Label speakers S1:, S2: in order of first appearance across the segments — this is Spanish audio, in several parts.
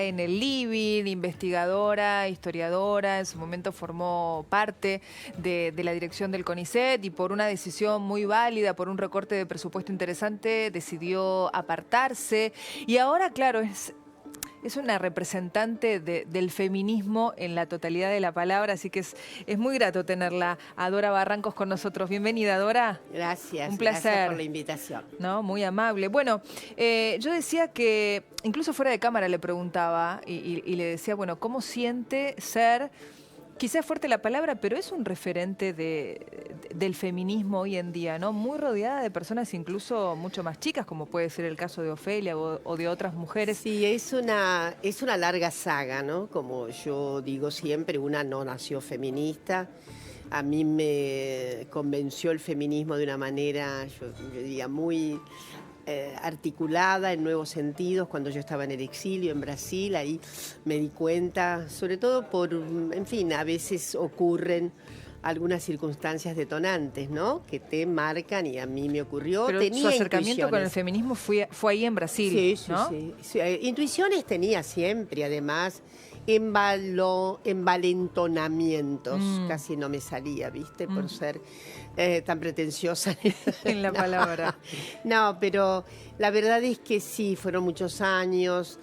S1: en el living, investigadora, historiadora, en su momento formó parte de la dirección del CONICET y por una decisión muy válida, por un recorte de presupuesto interesante, decidió apartarse. Y ahora, claro, es una representante del feminismo en la totalidad de la palabra, así que es muy grato tenerla a Dora Barrancos con nosotros. Bienvenida, Dora.
S2: Gracias,
S1: Un placer.
S2: gracias por la invitación.
S1: No, muy amable. Bueno, yo decía que, incluso fuera de cámara le preguntaba y le decía, bueno, ¿cómo siente ser, quizás fuerte la palabra, pero es un referente del feminismo hoy en día, ¿no? Muy rodeada de personas incluso mucho más chicas, como puede ser el caso de Ofelia o de otras mujeres.
S2: Sí, es una larga saga, ¿no? Como yo digo siempre, una no nació feminista. A mí me convenció el feminismo de una manera, yo diría, muy articulada en nuevos sentidos cuando yo estaba en el exilio en Brasil. Ahí me di cuenta, sobre todo en fin, a veces ocurren algunas circunstancias detonantes, ¿no? Que te marcan, y a mí me ocurrió.
S1: Pero
S2: tenía
S1: su acercamiento con el
S2: intuiciones.
S1: feminismo fue ahí en Brasil,
S2: Sí, sí,
S1: ¿no?
S2: sí. Sí, intuiciones tenía siempre, además, envalentonamientos. Casi no me salía, ¿viste? Por ser tan pretenciosa
S1: En la palabra.
S2: No, pero la verdad es que sí, fueron muchos años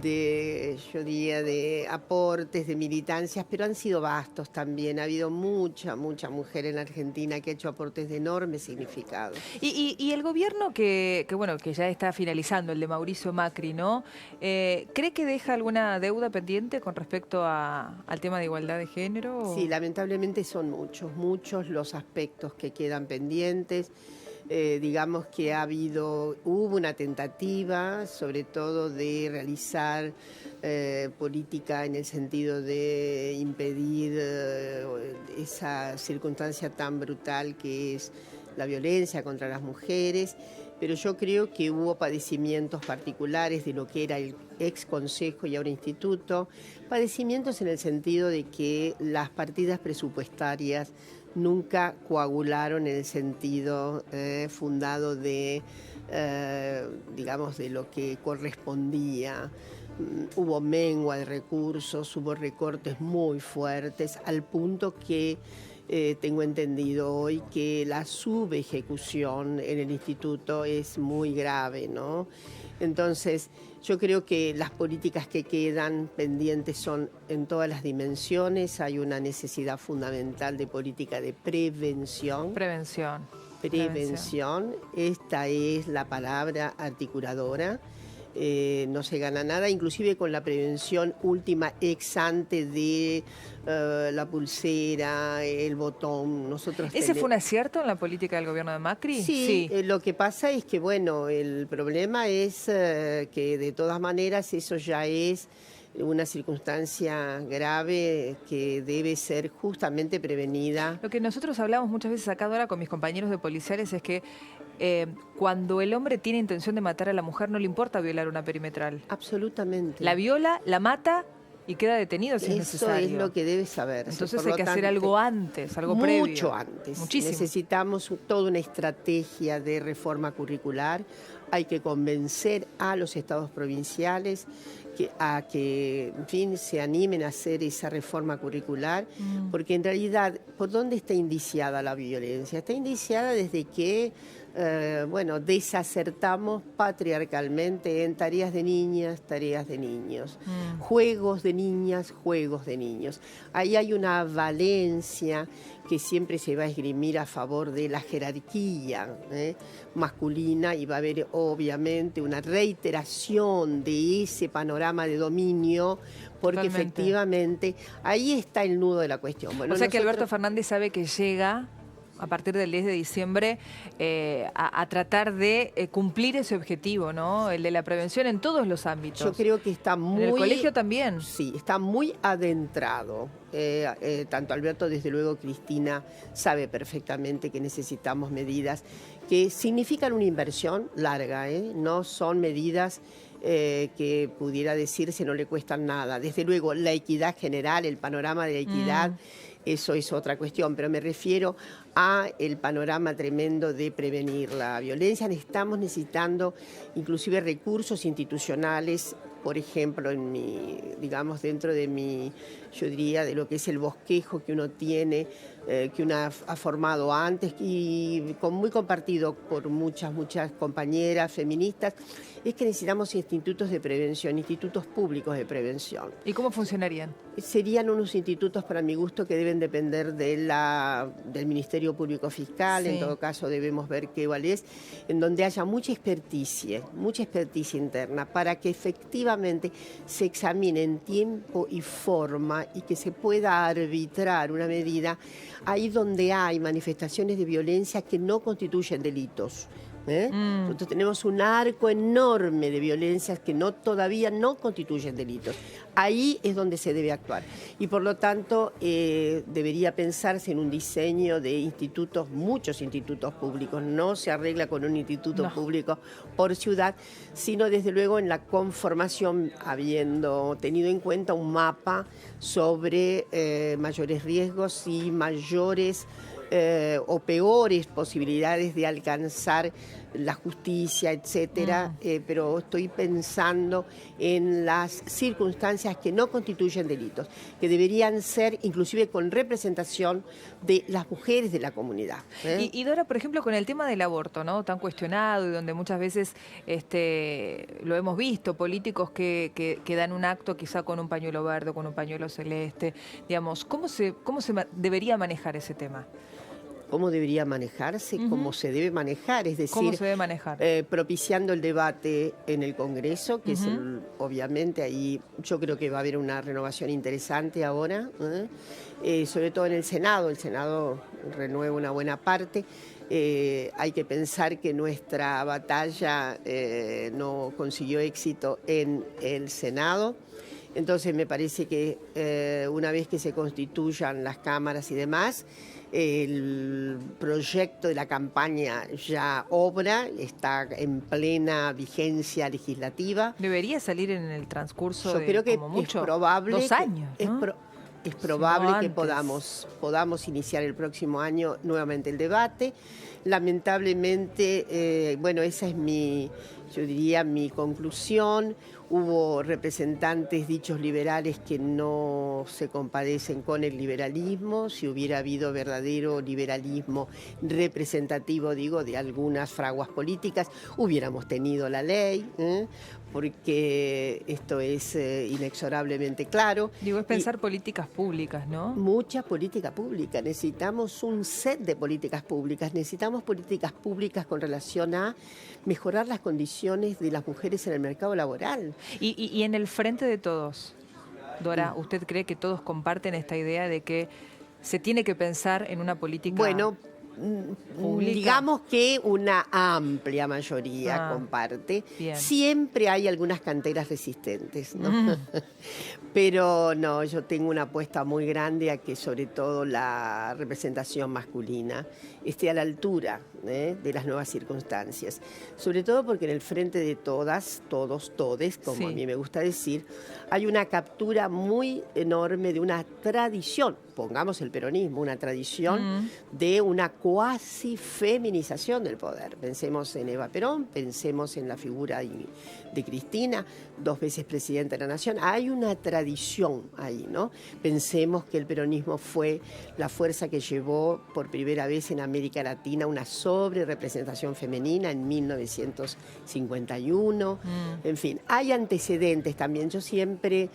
S2: yo diría, de aportes, de militancias, pero han sido vastos también. Ha habido mucha mujer en la Argentina que ha hecho aportes de enorme significado.
S1: Y el gobierno bueno, que ya está finalizando, el de Mauricio Macri, ¿no? ¿Cree que deja alguna deuda pendiente con respecto al tema de igualdad de género?
S2: Sí, lamentablemente son muchos los aspectos que quedan pendientes. Digamos que hubo una tentativa, sobre todo de realizar política en el sentido de impedir esa circunstancia tan brutal que es la violencia contra las mujeres, pero yo creo que hubo padecimientos particulares de lo que era el ex consejo y ahora instituto, padecimientos en el sentido de que las partidas presupuestarias nunca coagularon en el sentido fundado digamos, de lo que correspondía. Hubo mengua de recursos, hubo recortes muy fuertes, al punto que tengo entendido hoy que la subejecución en el instituto es muy grave, ¿no? Entonces, yo creo que las políticas que quedan pendientes son en todas las dimensiones. Hay una necesidad fundamental de política de prevención.
S1: Prevención.
S2: Esta es la palabra articuladora. No se gana nada, inclusive con la prevención última ex ante de la pulsera, el botón.
S1: ¿Ese fue un acierto en la política del gobierno de Macri?
S2: Sí. Lo que pasa es que, bueno, el problema es que de todas maneras eso ya es una circunstancia grave que debe ser justamente prevenida.
S1: Lo que nosotros hablamos muchas veces acá, Dora, con mis compañeros de policiales es que cuando el hombre tiene intención de matar a la mujer no le importa violar una perimetral.
S2: Absolutamente.
S1: La viola, la mata y queda detenido si es necesario.
S2: Eso es lo que debe saber.
S1: Entonces hay que hacer algo antes, algo previo.
S2: Mucho antes.
S1: Muchísimo.
S2: Necesitamos toda una estrategia de reforma curricular. Hay que convencer a los estados provinciales a que, en fin, se animen a hacer esa reforma curricular, porque en realidad, ¿por dónde está indiciada la violencia? Está indiciada desde que, bueno, desacertamos patriarcalmente en tareas de niñas, tareas de niños, juegos de niñas, juegos de niños. Ahí hay una valencia que siempre se va a esgrimir a favor de la jerarquía masculina, y va a haber obviamente una reiteración de ese panorama de dominio, porque
S1: Totalmente.
S2: Efectivamente ahí está el nudo de la cuestión. Bueno,
S1: o sea que Alberto Fernández sabe que llega a partir del 10 de diciembre a tratar de cumplir ese objetivo, ¿no? El de la prevención en todos los ámbitos.
S2: Yo creo que está muy...
S1: En el colegio también.
S2: Sí, está muy adentrado. Tanto Alberto, desde luego Cristina, sabe perfectamente que necesitamos medidas que significan una inversión larga, no son medidas que pudiera decirse no le cuestan nada. Desde luego la equidad general, el panorama de la equidad, eso es otra cuestión, pero me refiero a el panorama tremendo de prevenir la violencia. Estamos necesitando inclusive recursos institucionales por ejemplo, digamos, dentro de yo diría, de lo que es el bosquejo que uno tiene, que uno ha formado antes y muy compartido por muchas compañeras feministas, es que necesitamos institutos de prevención, institutos públicos de prevención.
S1: ¿Y cómo funcionarían?
S2: Serían unos institutos, para mi gusto, que deben depender del Ministerio Público Fiscal, en todo caso debemos ver cuál es, en donde haya mucha experticia interna, para que efectivamente se examine en tiempo y forma y que se pueda arbitrar una medida ahí donde hay manifestaciones de violencia que no constituyen delitos. Nosotros tenemos un arco enorme de violencias que todavía no constituyen delitos. Ahí es donde se debe actuar. Y por lo tanto debería pensarse en un diseño de institutos, muchos institutos públicos. No se arregla con un instituto público por ciudad, sino desde luego en la conformación, habiendo tenido en cuenta un mapa sobre mayores riesgos y mayores o peores posibilidades de alcanzar la justicia, etcétera, pero estoy pensando en las circunstancias que no constituyen delitos, que deberían ser inclusive con representación de las mujeres de la comunidad.
S1: Y Dora, por ejemplo, con el tema del aborto, ¿no? Tan cuestionado y donde muchas veces lo hemos visto, políticos que dan un acto quizá con un pañuelo verde, con un pañuelo celeste, digamos, ¿cómo se debería manejar ese tema?
S2: ¿Cómo debería manejarse? ¿Cómo se debe manejar? Es decir,
S1: ¿cómo se debe manejar?
S2: Propiciando el debate en el Congreso, que es obviamente ahí yo creo que va a haber una renovación interesante ahora, sobre todo en el Senado. El Senado renueva una buena parte. Hay que pensar que nuestra batalla no consiguió éxito en el Senado. Entonces me parece que una vez que se constituyan las cámaras y demás, el proyecto de la campaña ya obra, está en plena vigencia legislativa.
S1: ¿Debería salir en el transcurso
S2: Yo creo que
S1: como mucho,
S2: es probable
S1: 2 años, ¿no?
S2: Es probable
S1: no
S2: que
S1: antes.
S2: podamos iniciar el próximo año nuevamente el debate. Lamentablemente, bueno, esa es yo diría, mi conclusión. Hubo representantes dichos liberales que no se compadecen con el liberalismo. Si hubiera habido verdadero liberalismo representativo, digo, de algunas fraguas políticas, hubiéramos tenido la ley, porque esto es inexorablemente claro.
S1: Digo, es pensar políticas públicas, ¿no?
S2: Mucha política pública. Necesitamos un set de políticas públicas. Necesitamos políticas públicas con relación a mejorar las condiciones de las mujeres en el mercado laboral.
S1: Y en el frente de todos, Dora, ¿usted cree que todos comparten esta idea de que se tiene que pensar en una política pública?
S2: Digamos que una amplia mayoría comparte. Bien. Siempre hay algunas canteras resistentes, ¿no? Pero no, yo tengo una apuesta muy grande a que sobre todo la representación masculina esté a la altura de las nuevas circunstancias. Sobre todo porque en el frente de todas, todos, todes, como a mí me gusta decir, hay una captura muy enorme de una tradición, pongamos el peronismo, una tradición de una cuasi feminización del poder. Pensemos en Eva Perón, pensemos en la figura de Cristina, 2 veces presidenta de la Nación. Hay una tradición ahí, ¿no? Pensemos que el peronismo fue la fuerza que llevó por primera vez en América Latina una sobrerepresentación femenina en 1951. En fin, hay antecedentes también. Yo siempre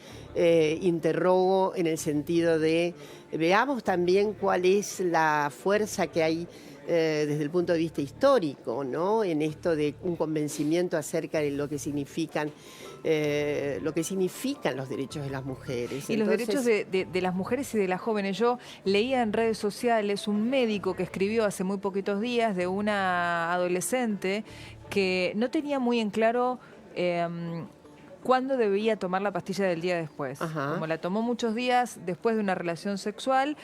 S2: interrogo en el sentido de veamos también cuál es la fuerza que hay desde el punto de vista histórico, ¿no? En esto de un convencimiento acerca de lo que significan los derechos de las mujeres.
S1: Y los derechos de las mujeres y de las jóvenes. Yo leía en redes sociales un médico que escribió hace muy poquitos días de una adolescente que no tenía muy en claro cuándo debía tomar la pastilla del día después. Como la tomó muchos días después de una relación sexual,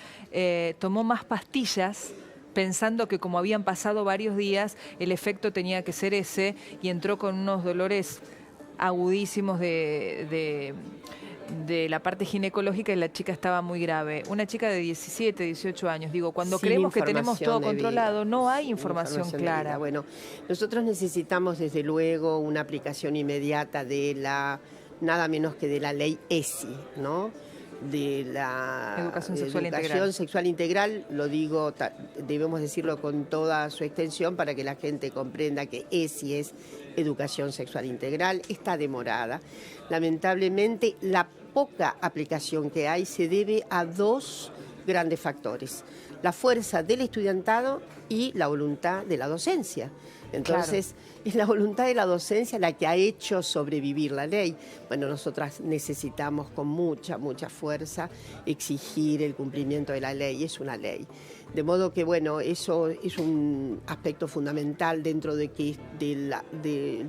S1: tomó más pastillas pensando que como habían pasado varios días, el efecto tenía que ser ese, y entró con unos dolores agudísimos de la parte ginecológica, y la chica estaba muy grave. Una chica de 17, 18 años. Digo, cuando creemos que tenemos todo controlado, no hay información clara.
S2: Bueno, nosotros necesitamos desde luego una aplicación inmediata de la nada menos que de la ley ESI, ¿no? De la
S1: Educación
S2: sexual integral, lo digo, debemos decirlo con toda su extensión para que la gente comprenda que ESI es educación sexual integral, está demorada. Lamentablemente, la poca aplicación que hay se debe a dos grandes factores: la fuerza del estudiantado y la voluntad de la docencia. Entonces, es la voluntad de la docencia la que ha hecho sobrevivir la ley. Bueno, nosotras necesitamos con mucha mucha exigir el cumplimiento de la ley, es una ley. De modo que, bueno, eso es un aspecto fundamental dentro de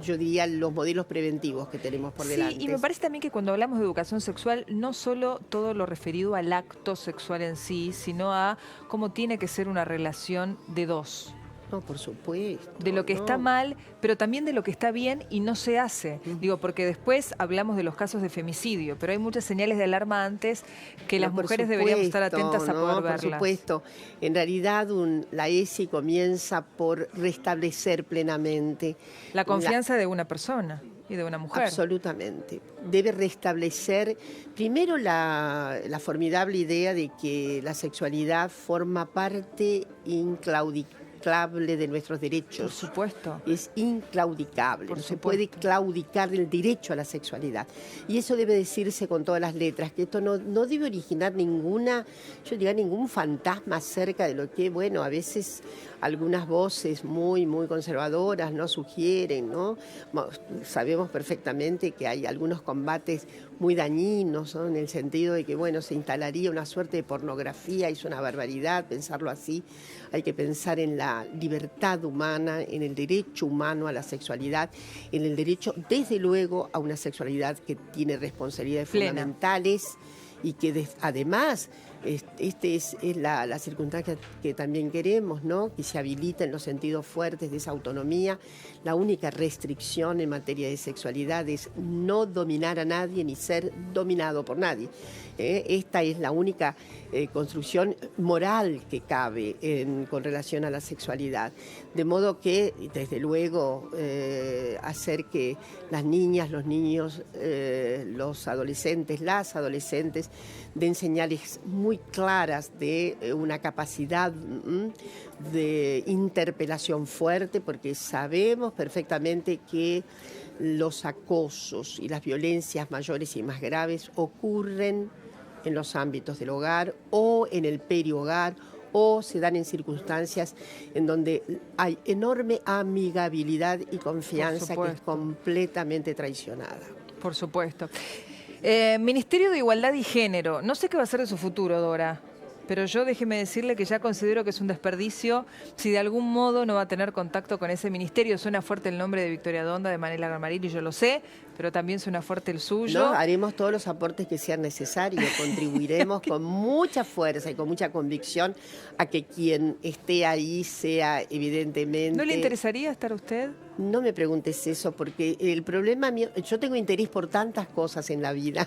S2: yo diría, los modelos preventivos que tenemos por delante.
S1: Sí, y me parece también que cuando hablamos de educación sexual, no solo todo lo referido al acto sexual en sí, sino a cómo tiene que ser una relación de dos.
S2: No, por supuesto.
S1: De lo que está mal, pero también de lo que está bien y no se hace. Digo, porque después hablamos de los casos de femicidio, pero hay muchas señales de alarma antes que las mujeres deberíamos estar atentas a poder verlas.
S2: Por supuesto. En realidad, la ESI comienza por restablecer plenamente
S1: la confianza de una persona y de una mujer.
S2: Absolutamente. Debe restablecer primero la formidable idea de que la sexualidad forma parte inclaudicable de nuestros derechos.
S1: Por supuesto.
S2: Es inclaudicable. No se puede claudicar el derecho a la sexualidad. Y eso debe decirse con todas las letras, que esto no debe originar ningún fantasma acerca de lo que, bueno, a veces algunas voces muy conservadoras no sugieren, ¿no? Sabemos perfectamente que hay algunos combates muy dañinos, ¿no? En el sentido de que, bueno, se instalaría una suerte de pornografía, es una barbaridad pensarlo así. Hay que pensar en la libertad humana, en el derecho humano a la sexualidad, en el derecho, desde luego, a una sexualidad que tiene responsabilidades fundamentales y que además es la circunstancia que también queremos, ¿no? Que se habilita en los sentidos fuertes de esa autonomía. La única restricción en materia de sexualidad es no dominar a nadie ni ser dominado por nadie. Esta es la única construcción moral que cabe con relación a la sexualidad. De modo que, desde luego, hacer que las niñas, los niños, los adolescentes, las adolescentes den señales muy claras de una capacidad de interpelación fuerte, porque sabemos perfectamente que los acosos y las violencias mayores y más graves ocurren en los ámbitos del hogar o en el perihogar, o se dan en circunstancias en donde hay enorme amigabilidad y confianza que es completamente traicionada.
S1: Por supuesto. Ministerio de Igualdad y Género. No sé qué va a ser de su futuro, Dora, pero yo déjeme decirle que ya considero que es un desperdicio si de algún modo no va a tener contacto con ese ministerio. Suena fuerte el nombre de Victoria Donda, de Manela Gamarilli, yo lo sé, pero también suena fuerte el suyo.
S2: No, haremos todos los aportes que sean necesarios, contribuiremos con mucha fuerza y con mucha convicción a que quien esté ahí sea evidentemente...
S1: ¿No le interesaría estar usted?
S2: No me preguntes eso, porque el problema mío, yo tengo interés por tantas cosas en la vida.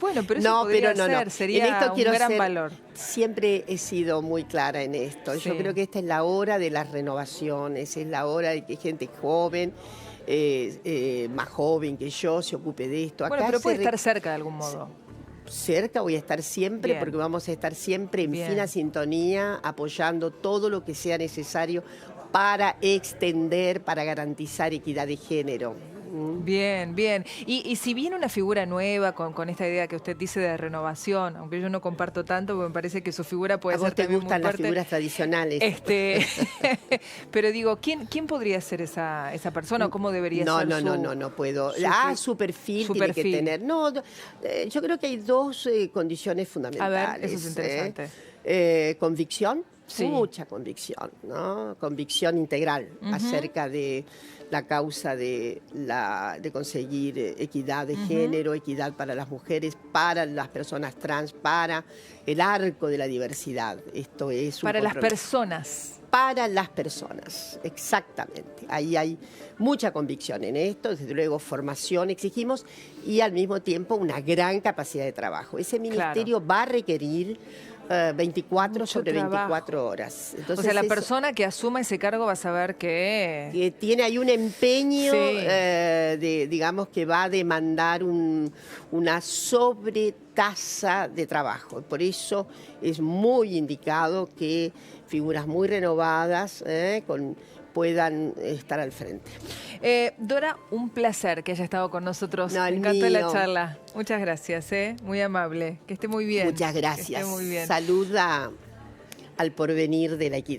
S1: Bueno, pero eso podría ser, sería un gran valor.
S2: Siempre he sido muy clara en esto. Sí. Yo creo que esta es la hora de las renovaciones, es la hora de que gente joven, más joven que yo, se ocupe de esto.
S1: Bueno,
S2: acá
S1: pero puede estar cerca de algún modo.
S2: Cerca voy a estar siempre, porque vamos a estar siempre en fina sintonía, apoyando todo lo que sea necesario para extender, para garantizar equidad de género.
S1: Bien, bien. Y si viene una figura nueva con esta idea que usted dice de renovación, aunque yo no comparto tanto, porque me parece que su figura puede ser también muy fuerte.
S2: ¿A vos te gustan las figuras tradicionales?
S1: Pero digo, ¿quién podría ser esa persona o cómo debería ser
S2: No puedo. Su perfil tiene que tener. No, yo creo que hay dos condiciones fundamentales.
S1: A ver, eso es interesante.
S2: Convicción. Sí. Mucha convicción, ¿no? Convicción integral acerca de la causa de conseguir equidad de género, equidad para las mujeres, para las personas trans, para el arco de la diversidad. Esto es un
S1: para las personas.
S2: Para las personas, exactamente. Ahí hay mucha convicción en esto, desde luego formación exigimos y al mismo tiempo una gran capacidad de trabajo. Ese ministerio va a requerir 24
S1: Mucho
S2: sobre
S1: trabajo.
S2: 24 horas. Entonces,
S1: O sea, la
S2: eso-
S1: persona que asuma ese cargo va a saber
S2: que tiene ahí un empeño,
S1: Sí.
S2: digamos, que va a demandar una sobretasa de trabajo. Por eso es muy indicado que figuras muy renovadas puedan estar al frente.
S1: Dora, un placer que haya estado con nosotros.
S2: No,
S1: Me
S2: el
S1: encantó la
S2: mío.
S1: charla. Muchas gracias, muy amable. Que esté muy bien.
S2: Muchas
S1: Que
S2: gracias.
S1: esté muy bien.
S2: Saluda al porvenir de la equidad.